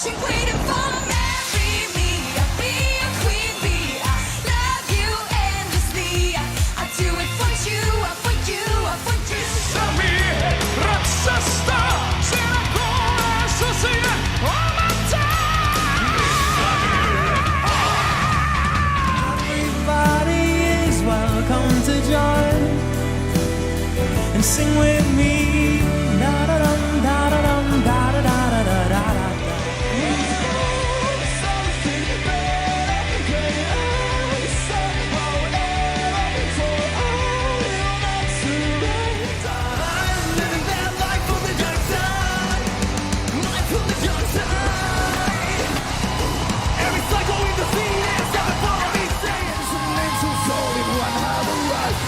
watching, waiting for marry me. I'll be a queen bee. I love you endlessly. I do it for you, for you, for you. Sami raksasta siellä kuulessasi Everybody is welcome to join and sing with me. Da da dum, da da dum, da da da da da da da.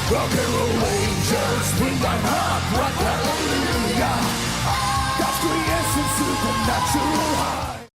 Rock and roll angels, bring one heart, rock hallelujah. God's creation supernatural.